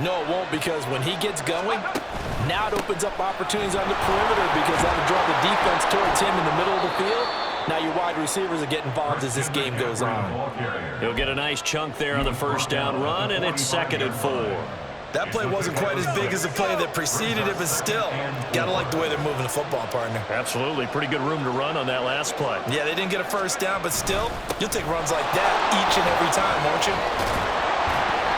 No, it won't, because when he gets going, now it opens up opportunities on the perimeter because that'll draw the defense towards him in the middle of the field. Now your wide receivers are getting involved as this game goes on. He'll get a nice chunk there on the first down run, and it's 2nd and 4. That play wasn't quite as big as the play that preceded it, but still, gotta like the way they're moving the football, partner. Absolutely. Pretty good room to run on that last play. Yeah, they didn't get a first down, but still, you'll take runs like that each and every time, won't you?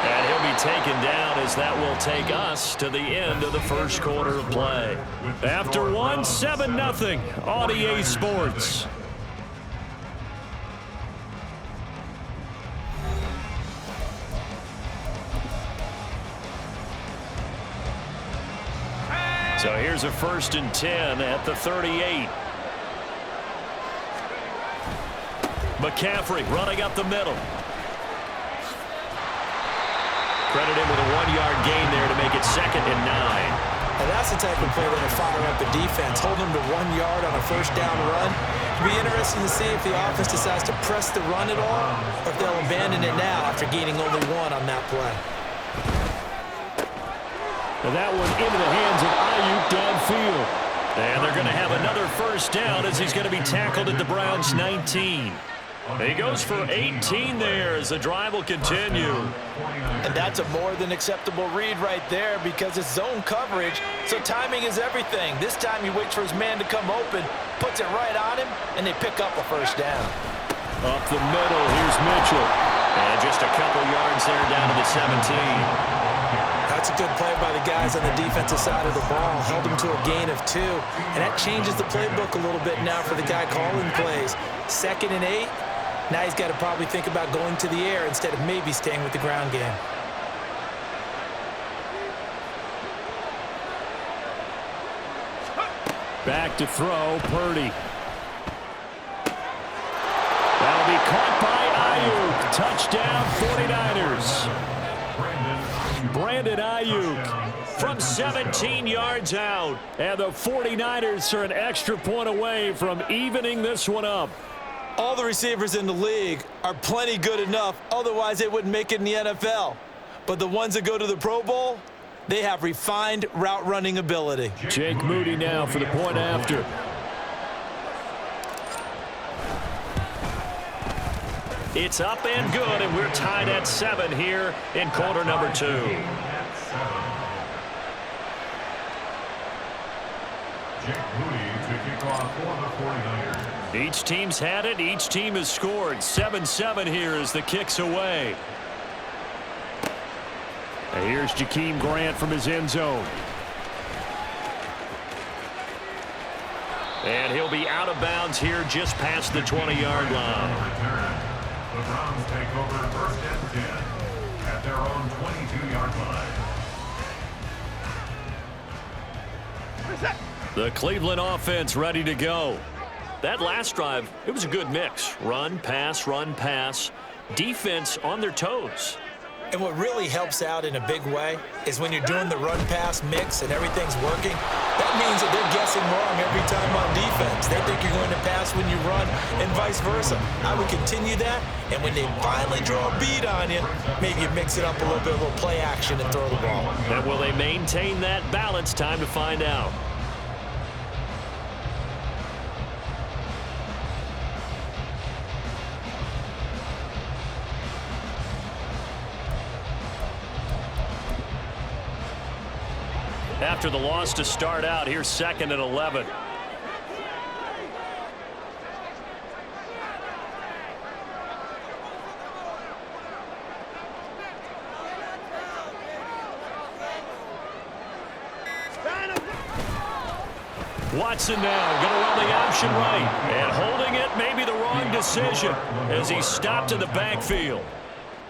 And he'll be taken down as that will take us to the end of the first quarter of play. After one, 7-0 on EA Sports. So here's a 1st and 10 at the 38. McCaffrey running up the middle. Credit him with a 1-yard gain there to make it 2nd and 9. And that's the type of play that'll fire up the defense. Hold them to 1 yard on a first down run. It'll be interesting to see if the offense decides to press the run at all, or if they'll abandon it now after gaining only 1 on that play. And that one into the hands of Ayuk downfield. And they're going to have another first down as he's going to be tackled at the Browns' 19. He goes for 18 there as the drive will continue. And that's a more than acceptable read right there because it's zone coverage, so timing is everything. This time he waits for his man to come open, puts it right on him, and they pick up a first down. Up the middle, here's Mitchell. And just a couple yards there down to the 17. That's a good play by the guys on the defensive side of the ball. Held him to a gain of 2. And that changes the playbook a little bit now for the guy calling plays. 2nd and 8. Now he's got to probably think about going to the air instead of maybe staying with the ground game. Back to throw, Purdy. That'll be caught by Ayuk. Touchdown, 49ers. Brandon Ayuk from 17 yards out. And the 49ers are an extra point away from evening this one up. All the receivers in the league are plenty good enough, otherwise they wouldn't make it in the NFL. But the ones that go to the Pro Bowl, they have refined route running ability. Jake Moody now for the point after. It's up and good, and we're tied at 7 here in quarter number 2. Jake Moody to kick off for the 49ers. Each team's had it. Each team has scored. 7-7 here as the kick's away. And here's Jakeem Grant from his end zone. And he'll be out of bounds here just past the 20-yard line. The Browns take over 1st and 10 at their own 22-yard line. The Cleveland offense ready to go. That last drive, it was a good mix. Run, pass, run, pass. Defense on their toes. And what really helps out in a big way is when you're doing the run-pass mix and everything's working, that means that they're guessing wrong every time on defense. They think you're going to pass when you run and vice versa. I would continue that, and when they finally draw a beat on you, maybe you mix it up a little bit, a little play action and throw the ball. And will they maintain that balance? Time to find out. After the loss to start out, here's 2nd and 11. Watson now going to run the option right. And holding it may be the wrong decision as he stopped in the backfield.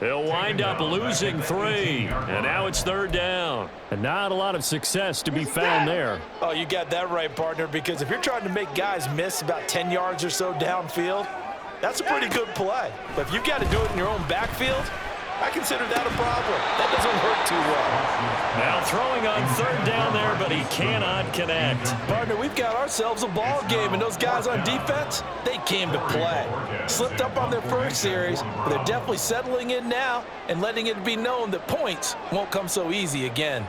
He'll wind up losing 3, and now it's 3rd down. And not a lot of success to be found there. Oh, you got that right, partner, because if you're trying to make guys miss about 10 yards or so downfield, that's a pretty good play. But if you've got to do it in your own backfield, I consider that a problem. That doesn't work too well. Now throwing on third down there, but he cannot connect. Partner, we've got ourselves a ball game, and those guys on defense, they came to play. Slipped up on their first series, but they're definitely settling in now and letting it be known that points won't come so easy again.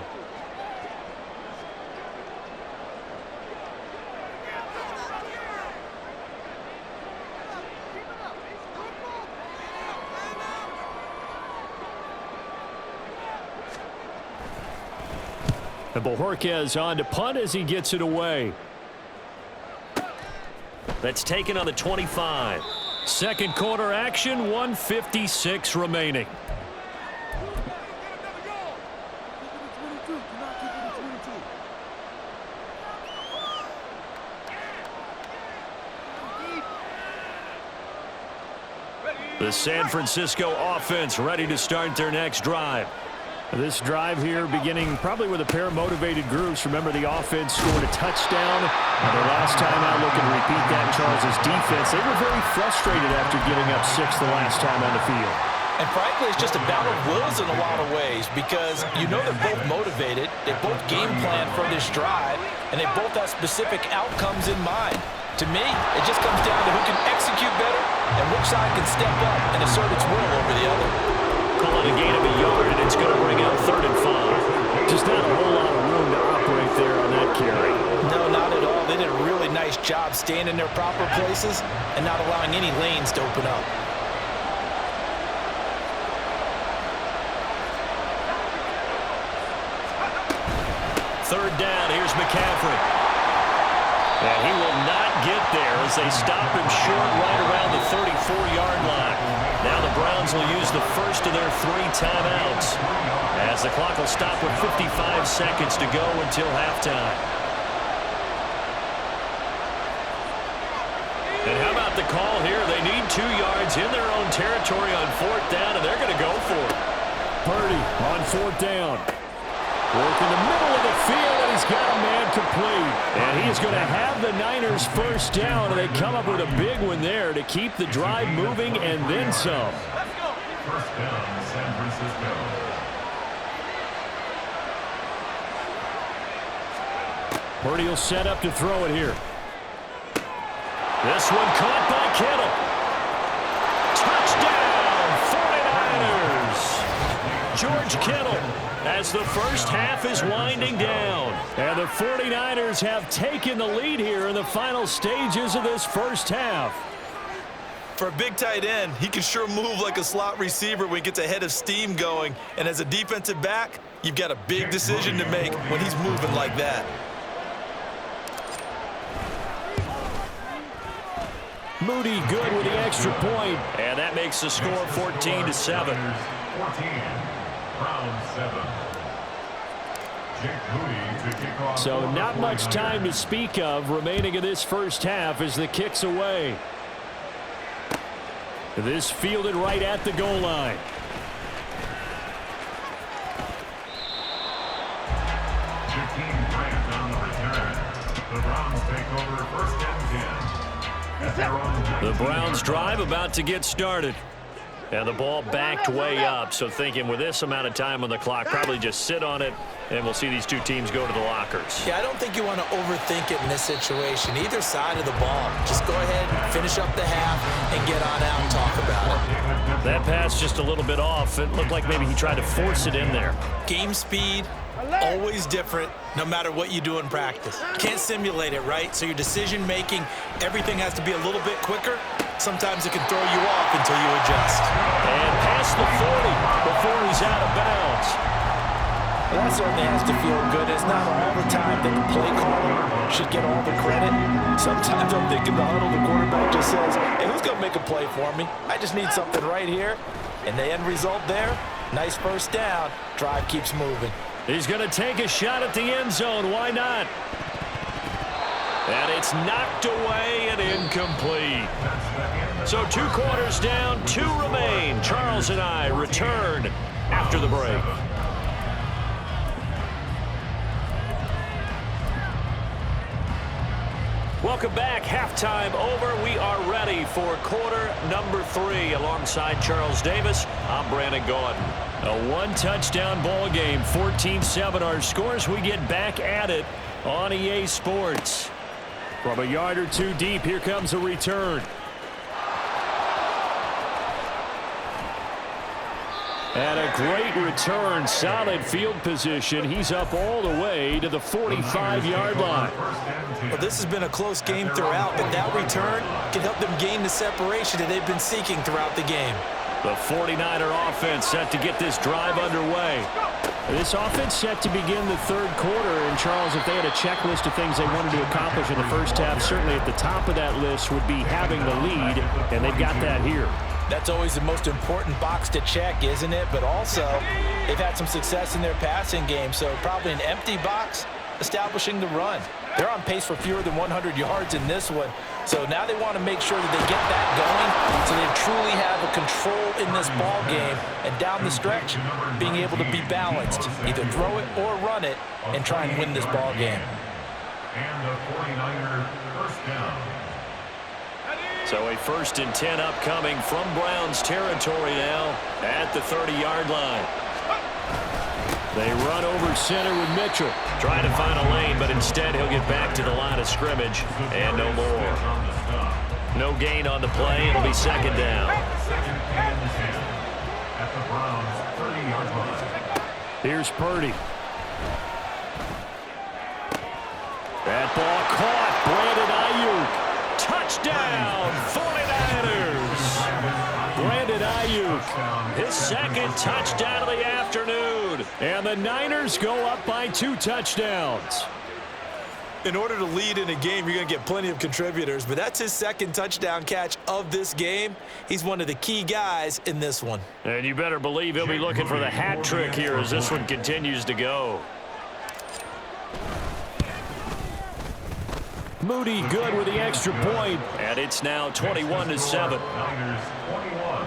And Bojorquez on to punt as he gets it away. That's taken on the 25. Second quarter action, 1:56 remaining. The San Francisco offense ready to start their next drive. This drive here beginning probably with a pair of motivated groups. Remember, the offense scored a touchdown. And their last time out looking to repeat that in Charles' defense. They were very frustrated after giving up 6 the last time on the field. And frankly, it's just a battle of wills in a lot of ways because you know they're both motivated. They both game plan for this drive, and they both have specific outcomes in mind. To me, it just comes down to who can execute better and which side can step up and assert its will over the other. Calling a gain of a yard, and it's going to bring up 3rd and 5. Just not a whole lot of room to operate there on that carry. No, not at all. They did a really nice job staying in their proper places and not allowing any lanes to open up. Third down, here's McCaffrey. And he will not get there as they stop him short right around the 34-yard line. Now the Browns will use the first of their 3 timeouts as the clock will stop with 55 seconds to go until halftime. And how about the call here? They need 2 yards in their own territory on 4th down, and they're going to go for it. Purdy on 4th down. Work in the middle of the field, and he's got a man complete. And he's going to have the Niners first down, and they come up with a big one there to keep the drive moving and then some. First down, San Francisco. Purdy will set up to throw it here. This one caught by Kittle. Touchdown, 49ers. George Kittle as the first half is winding down. And the 49ers have taken the lead here in the final stages of this first half. For a big tight end, he can sure move like a slot receiver when he gets a head of steam going. And as a defensive back, you've got a big decision to make when he's moving like that. Moody good with the extra point. And that makes the score 14-7. 14, round 7. Jake Moody to kick off. So not much time to speak of remaining in this first half as the kick's away. This fielded right at the goal line. Grant on the return. The Browns take over 1st and 10. At their own The Browns drive about to get started. And the ball backed way up. So thinking with this amount of time on the clock, probably just sit on it, and we'll see these 2 teams go to the lockers. Yeah, I don't think you want to overthink it in this situation. Either side of the ball. Just go ahead, finish up the half, and get on out and talk about it. That pass just a little bit off. It looked like maybe he tried to force it in there. Game speed, always different, no matter what you do in practice. Can't simulate it, right? So your decision-making, everything has to be a little bit quicker. Sometimes it can throw you off until you adjust. And past the 40 before he's out of bounds. Well, that certainly has to feel good. It's not all the time that the play caller should get all the credit. Sometimes I'm thinking the huddle, the quarterback just says, hey, who's going to make a play for me? I just need something right here. And the end result there, nice first down. Drive keeps moving. He's going to take a shot at the end zone. Why not? And it's knocked away and incomplete. So 2 quarters down, 2 remain. Charles and I return after the break. Welcome back. Halftime over. We are ready for quarter number 3. Alongside Charles Davis, I'm Brandon Gordon. A one-touchdown ball game, 14-7 our scores. We get back at it on EA Sports. From a yard or two deep, here comes a return. And a great return, solid field position. He's up all the way to the 45-yard line. Well, this has been a close game throughout, but that return can help them gain the separation that they've been seeking throughout the game. The 49er offense set to get this drive underway. This offense set to begin the third quarter. And, Charles, if they had a checklist of things they wanted to accomplish in the first half, certainly at the top of that list would be having the lead, and they've got that here. That's always the most important box to check, isn't it? But also, they've had some success in their passing game, so probably an empty box establishing the run. They're on pace for fewer than 100 yards in this one, so now they want to make sure that they get that going so they truly have a control in this ball game, and down the stretch, being able to be balanced, either throw it or run it, and try and win this ball game. And the 49er first down. So a 1st and 10 upcoming from Browns territory now at the 30-yard line. They run over center with Mitchell. Trying to find a lane, but instead he'll get back to the line of scrimmage and no more. No gain on the play. It'll be second down. Second and 10 at the Browns 30-yard line. Here's Purdy. That ball caught. Brandon Ayuk. Touchdown, 49ers. Brandon Ayuk, his second touchdown of the afternoon. And the Niners go up by 2 touchdowns. In order to lead in a game, you're going to get plenty of contributors, but that's his second touchdown catch of this game. He's one of the key guys in this one. And you better believe he'll be looking for the hat trick here as this one continues to go. Moody good with the extra point, and it's now 21-7. Niners 21,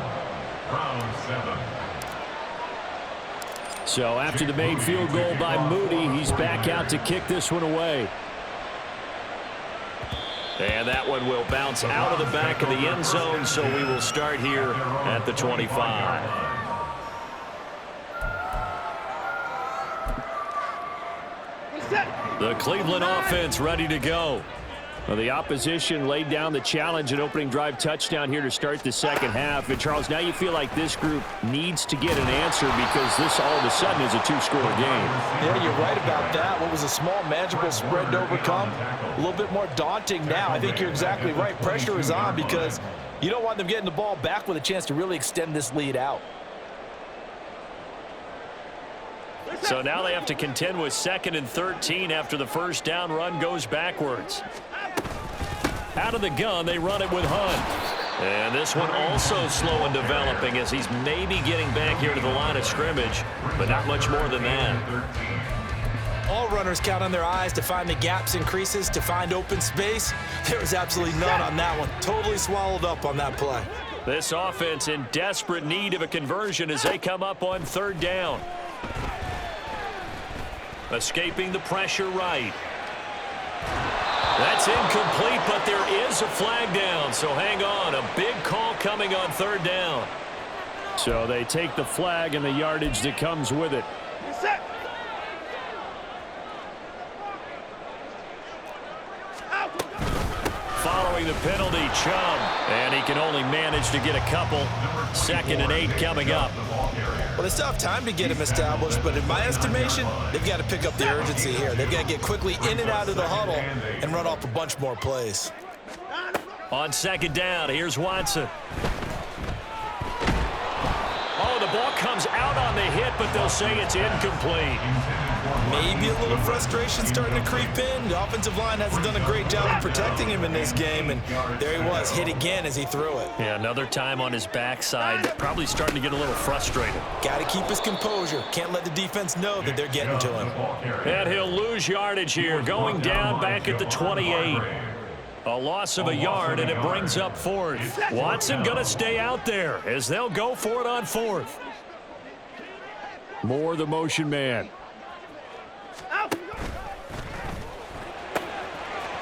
Browns 7. So after the made field goal by Moody, he's back out to kick this one away. And that one will bounce out of the back of the end zone, so we will start here at the 25. The Cleveland offense ready to go. Well, the opposition laid down the challenge and opening drive touchdown here to start the second half. And, Charles, now you feel like this group needs to get an answer because this all of a sudden is a 2-score game. Yeah, you're right about that. What was a small, manageable spread to overcome, a little bit more daunting now. I think you're exactly right. Pressure is on because you don't want them getting the ball back with a chance to really extend this lead out. So now they have to contend with 2nd and 13 after the first down run goes backwards. Out of the gun, they run it with Hunt. And this one also slow in developing as he's maybe getting back here to the line of scrimmage, but not much more than that. All runners count on their eyes to find the gaps and creases, to find open space. There was absolutely none on that one. Totally swallowed up on that play. This offense in desperate need of a conversion as they come up on 3rd down. Escaping the pressure right. That's incomplete, but there is a flag down, so hang on. A big call coming on 3rd down. So they take the flag and the yardage that comes with it. Following the penalty, Chubb, and he can only manage to get a couple. 2nd and 8 coming up. Well, they still have time to get him established, but in my estimation, they've got to pick up the urgency here. They've got to get quickly in and out of the huddle and run off a bunch more plays. On 2nd down, here's Watson. Oh, the ball comes out on the hit, but they'll say it's incomplete. Maybe a little frustration starting to creep in. The offensive line hasn't done a great job of protecting him in this game, and there he was, hit again as he threw it. Yeah, another time on his backside, probably starting to get a little frustrated. Got to keep his composure. Can't let the defense know that they're getting to him. And he'll lose yardage here, going down back at the 28. A loss of a yard, and it brings up 4th. Watson going to stay out there as they'll go for it on 4th. Moore, the motion man.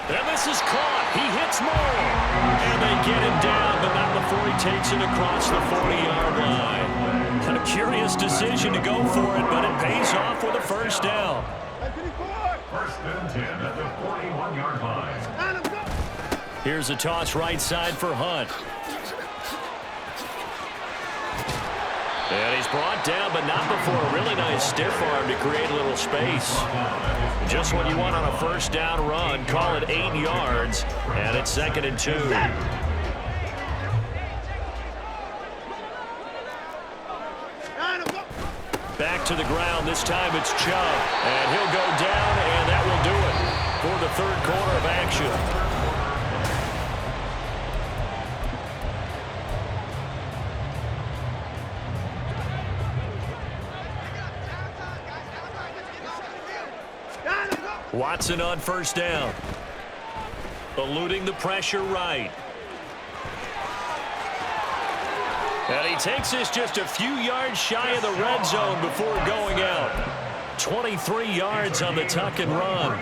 And this is caught. He hits Moore. And they get him down, but not before he takes it across the 40-yard line. A curious decision to go for it, but it pays off with a first down. First and 10 at the 41-yard line. Here's a toss right side for Hunt. And he's brought down, but not before a really nice stiff arm to create a little space. Just what you want on a first down run. Call it 8 yards, and it's 2nd and 2. Back to the ground. This time it's Chubb. And he'll go down, and that will do it for the third quarter of action. Watson on first down. Eluding the pressure right. And he takes this just a few yards shy of the red zone before going out. 23 yards on the tuck and run.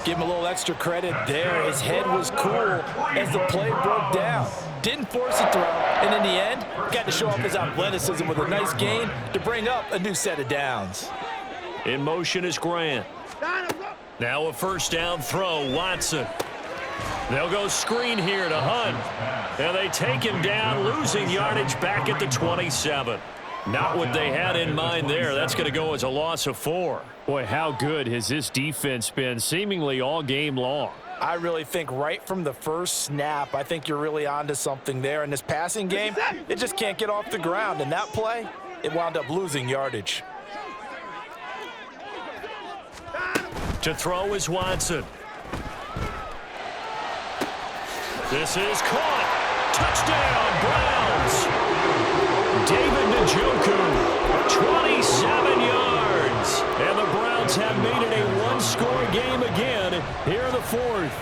Give him a little extra credit there. His head was cool as the play broke down. Didn't force a throw, and in the end, got to show off his athleticism with a nice gain to bring up a new set of downs. In motion is Grant. Now a first down throw, Watson. They'll go screen here to Hunt. And they take him down, losing yardage back at the 27. Not what they had in mind there. That's going to go as a loss of 4. Boy, how good has this defense been seemingly all game long? I really think right from the first snap, I think you're really onto something there. In this passing game, it just can't get off the ground. And that play, it wound up losing yardage. To throw is Watson. This is caught. Touchdown, Browns. David Njoku, 27 yards. And the Browns have made it a one-score game again here in the fourth.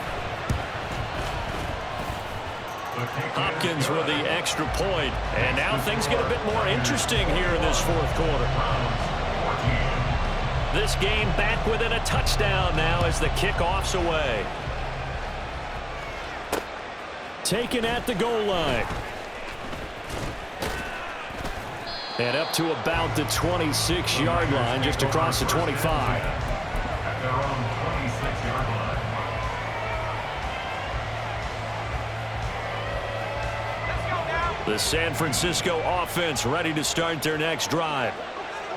Hopkins with the extra point. And now things get a bit more interesting here in this fourth quarter. This game back within a touchdown now as the kickoff's away. Taken at the goal line. And up to about the 26-yard line, just across the 25. At their own 26-yard line. The San Francisco offense ready to start their next drive.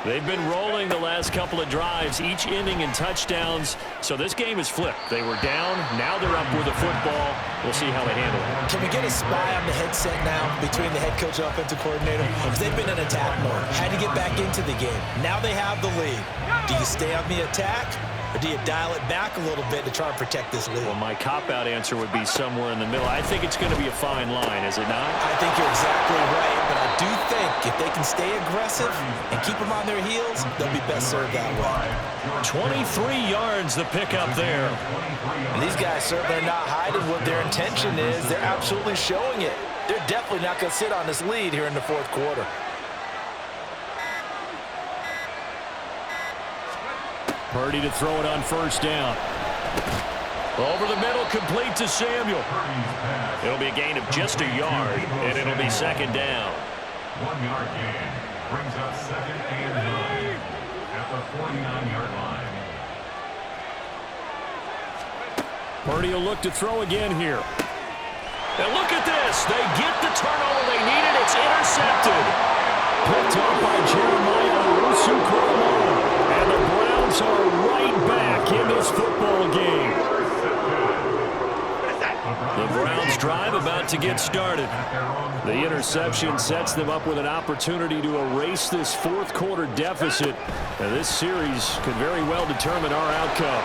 They've been rolling the last couple of drives, each ending in touchdowns. So this game is flipped. They were down. Now they're up with the football. We'll see how they handle it. Can we get a spy on the headset now between the head coach and offensive coordinator? Because they've been in attack mode. Had to get back into the game. Now they have the lead. Do you stay on the attack, or do you dial it back a little bit to try and protect this lead? Well, my cop-out answer would be somewhere in the middle. I think it's going to be a fine line, is it not? I think you're exactly right, but I do think if they can stay aggressive and keep them on their heels, they'll be best served that way. 23 yards the pickup there. And these guys certainly are not hiding what their intention is. They're absolutely showing it. They're definitely not going to sit on this lead here in the fourth quarter. Purdy to throw it on first down. Over the middle, complete to Samuel. It'll be a gain of just a yard, and it'll be second down. 1 yard gain brings up 2nd and 9 at the 49-yard line. Purdy will look to throw again here. And look at this. They get the turnover they needed. It's intercepted. Picked up by Jeremiah Owusu-Koramoah. And the Browns are right back in this football game. The Browns drive about to get started. The interception sets them up with an opportunity to erase this fourth quarter deficit. And this series could very well determine our outcome.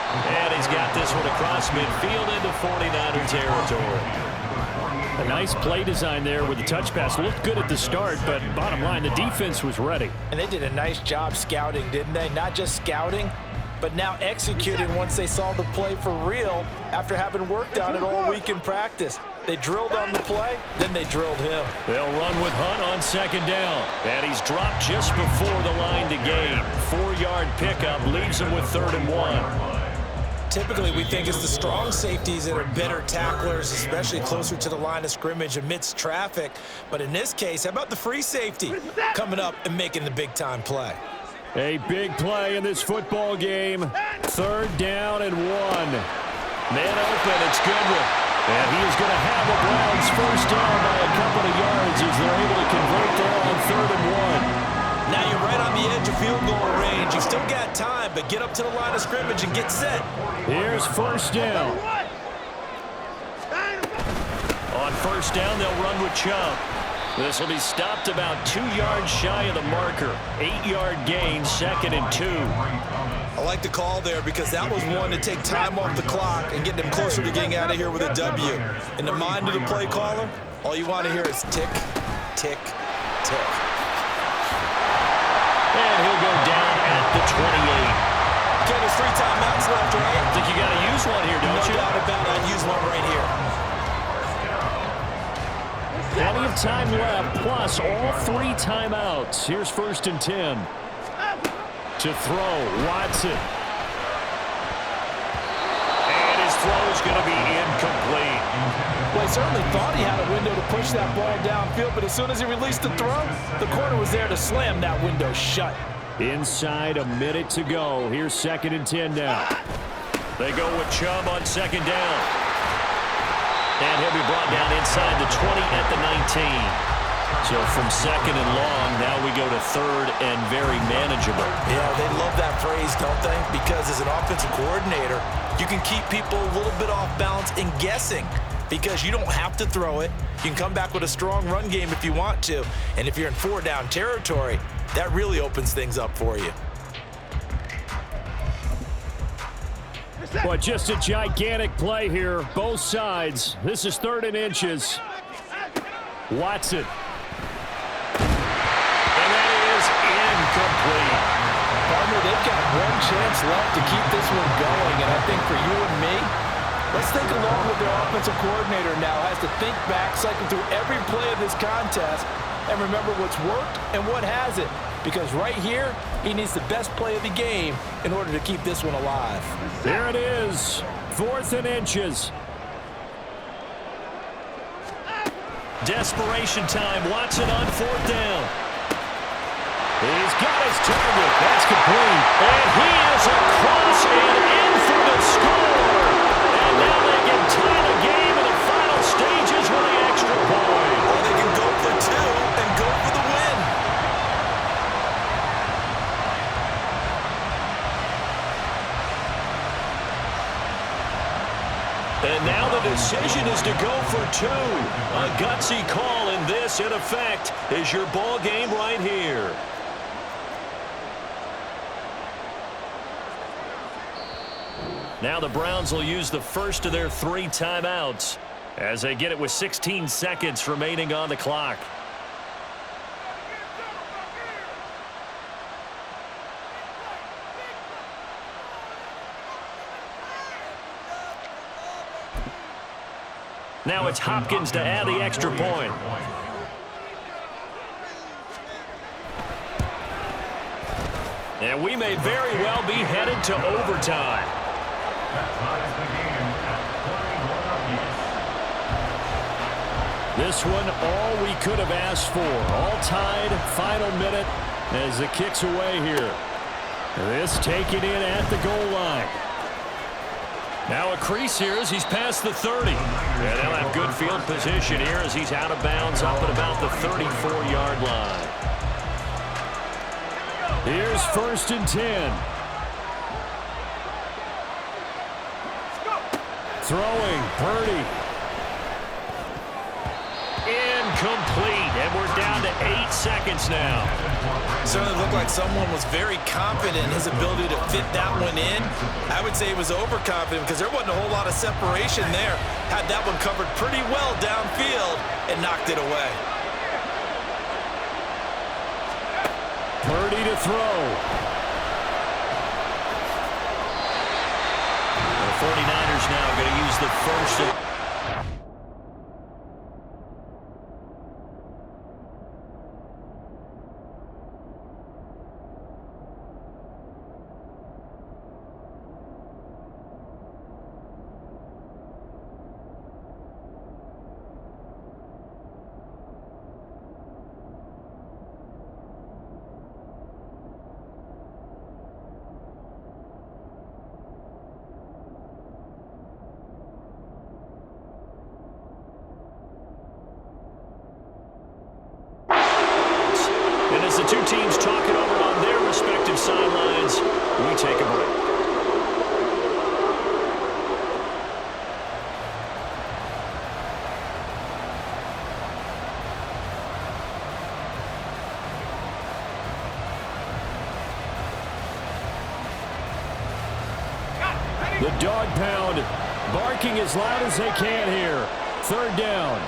And he's got this one across midfield into 49er territory. A nice play design there with the touch pass. Looked good at the start, but bottom line, the defense was ready. And they did a nice job scouting, didn't they? Not just scouting, but now executing once they saw the play for real after having worked on it all week in practice. They drilled on the play, then they drilled him. They'll run with Hunt on second down. And he's dropped just before the line to gain. 4-yard pickup leaves him with 3rd and 1. typically we think it's the strong safeties that are better tacklers, especially closer to the line of scrimmage amidst traffic. But in this case, how about the free safety coming up and making the big-time play? A big play in this football game. 3rd down and 1. Man open, it's Goodwin. And he is going to have the Browns first down by a couple of yards as they're able to convert there on 3rd and 1. Now you're right on the edge of field goal range. You've still got time, but get up to the line of scrimmage and get set. Here's first down. On first down, they'll run with Chubb. This will be stopped about 2 yards shy of the marker. 8-yard gain, 2nd and 2. I like the call there because that was one to take time off the clock and get them closer to getting out of here with a W. In the mind of the play caller, all you want to hear is tick, tick, tick. And he'll go down at the 28. Okay, there's 3 timeouts left, right? I think you got to use one here, don't you? No doubt about it. I'd use one right here. Plenty of time left, plus all 3 timeouts. Here's 1st and 10. To throw, Watson. And his throw is going to be incomplete. Well, he certainly thought he had a window to push that ball downfield, but as soon as he released the throw, the corner was there to slam that window shut. Inside a minute to go. Here's 2nd and 10 now. They go with Chubb on 2nd down. And he'll be brought down inside the 20 at the 19. So from 2nd and long, now we go to 3rd and very manageable. Yeah, they love that phrase, don't they? Because as an offensive coordinator, you can keep people a little bit off balance and guessing because you don't have to throw it. You can come back with a strong run game if you want to. And if you're in 4-down territory, that really opens things up for you. But just a gigantic play here, both sides. This is 3rd and inches. Watson. And that is incomplete. Partner, they've got one chance left to keep this one going, and I think for you and me, let's think along with their offensive coordinator now has to think back, cycle through every play of this contest, and remember what's worked and what hasn't. Because right here, he needs the best play of the game in order to keep this one alive. Here it is, 4th and inches. Desperation time, Watson on 4th down. He's got his target, that's complete. And he is across and in for the score. And now they can tie the game in the final stages with the extra point. Or they can go for 2 and go for the win. And now the decision is to go for 2. A gutsy call, and this, in effect, is your ball game right here. Now the Browns will use the first of their 3 timeouts as they get it with 16 seconds remaining on the clock. Now it's Hopkins to add the extra point. And we may very well be headed to overtime. This one, all we could have asked for. All tied, final minute as the kick's away here. This taken in at the goal line. Now a crease here as he's past the 30. And they'll have good field position here as he's out of bounds up at about the 34-yard line. Here's 1st and 10. Throwing, Purdy. Incomplete, and we're down to 8 seconds now. Certainly looked like someone was very confident in his ability to fit that one in. I would say he was overconfident because there wasn't a whole lot of separation there. Had that one covered pretty well downfield and knocked it away. Purdy to throw. The 49ers now going to use the first. The dog pound barking as loud as they can here. Third down.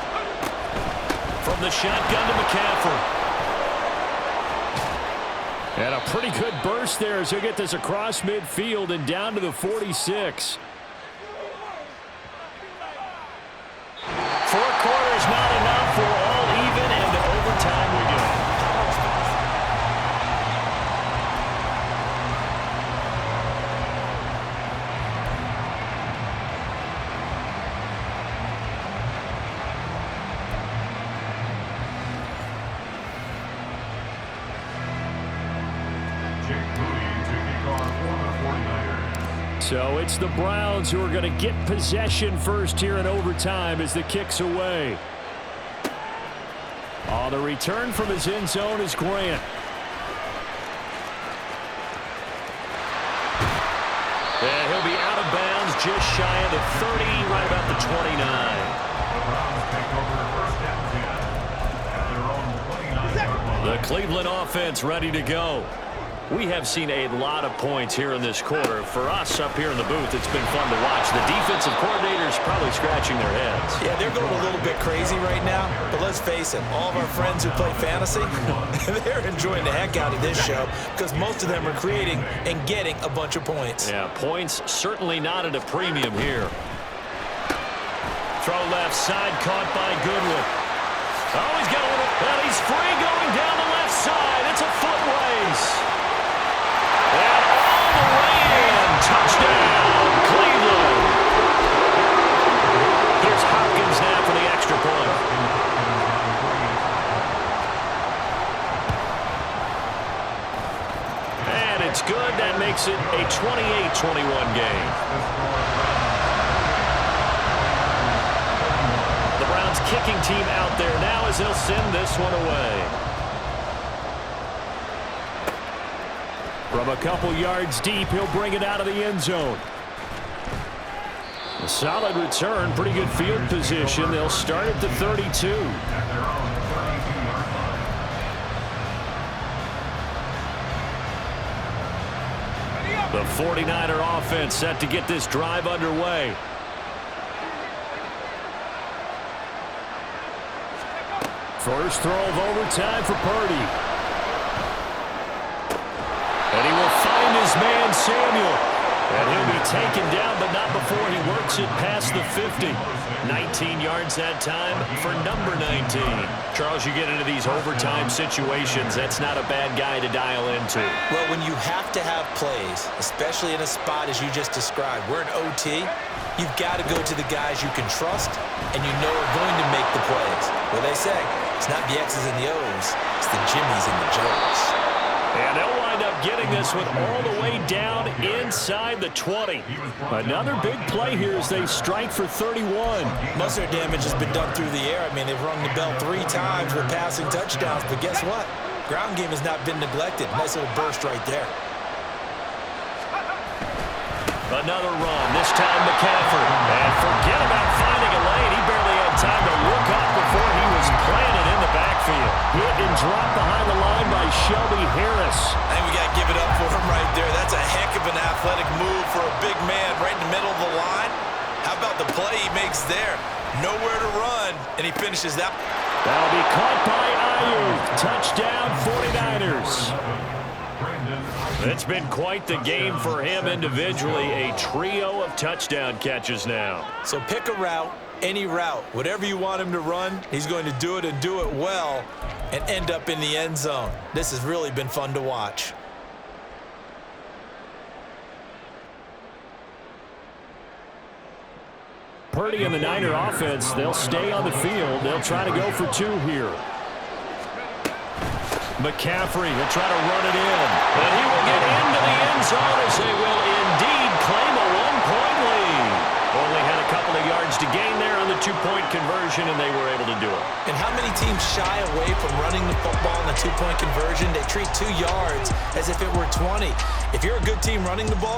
From the shotgun to McCaffrey. And a pretty good burst there as he'll get this across midfield and down to the 46. 4 quarters not enough. We're all even, and to overtime we go. So it's the Browns who are going to get possession first here in overtime as the kick's away. On the return from his end zone is Grant. And he'll be out of bounds just shy of the 30, right about the 29. The Browns take over first down 10 at their own 29-yard line. The Cleveland offense ready to go. We have seen a lot of points here in this quarter. For us up here in the booth, it's been fun to watch. The defensive coordinators probably scratching their heads. Yeah, they're going a little bit crazy right now, but let's face it, all of our friends who play fantasy, they're enjoying the heck out of this show because most of them are creating and getting a bunch of points. Yeah, points certainly not at a premium here. Throw left side, caught by Goodwin. Oh, he's got a little, and he's free going down the left side. It's a foot race. And all the way in. Touchdown, Cleveland. Here's Hopkins now for the extra point. And it's good. That makes it a 28-21 game. The Browns kicking team out there now as they'll send this one away. From a couple yards deep, he'll bring it out of the end zone. A solid return, pretty good field position. They'll start at the 32. The 49er offense set to get this drive underway. First throw of overtime for Purdy. And he will find his man, Samuel. And he'll be taken down, but not before he works it past the 50. 19 yards that time for number 19. Charles, you get into these overtime situations, that's not a bad guy to dial into. Well, when you have to have plays, especially in a spot as you just described, we're in OT, you've got to go to the guys you can trust and you know are going to make the plays. What they say, it's not the X's and the O's, it's the Jimmies and the Joes. And they'll wind up getting this one all the way down inside the 20. Another big play here as they strike for 31. Most of their damage has been done through the air. I mean, they've rung the bell 3 times with passing touchdowns, but guess what? Ground game has not been neglected. Nice little burst right there. Another run, this time McCaffrey. And forget about finding a lane. He barely had time to look up before he was planted in the backfield. Hit and dropped behind the line by Shelby Harris. I think we got to give it up for him right there. That's a heck of an athletic move for a big man right in the middle of the line. How about the play he makes there? Nowhere to run, and he finishes that. That'll be caught by Ayuk. Touchdown, 49ers. It's been quite the game for him individually. A trio of touchdown catches now. So pick a route, any route. Whatever you want him to run, he's going to do it and do it well and end up in the end zone. This has really been fun to watch. Purdy and the Niner offense, they'll stay on the field. They'll try to go for 2 here. McCaffrey will try to run it in. And he will get into the end zone as they will indeed claim a 1-point lead. Only had a couple of yards to gain there on the 2-point conversion, and they were able to do it. And how many teams shy away from running the football in the 2-point conversion? They treat 2 yards as if it were 20. If you're a good team running the ball,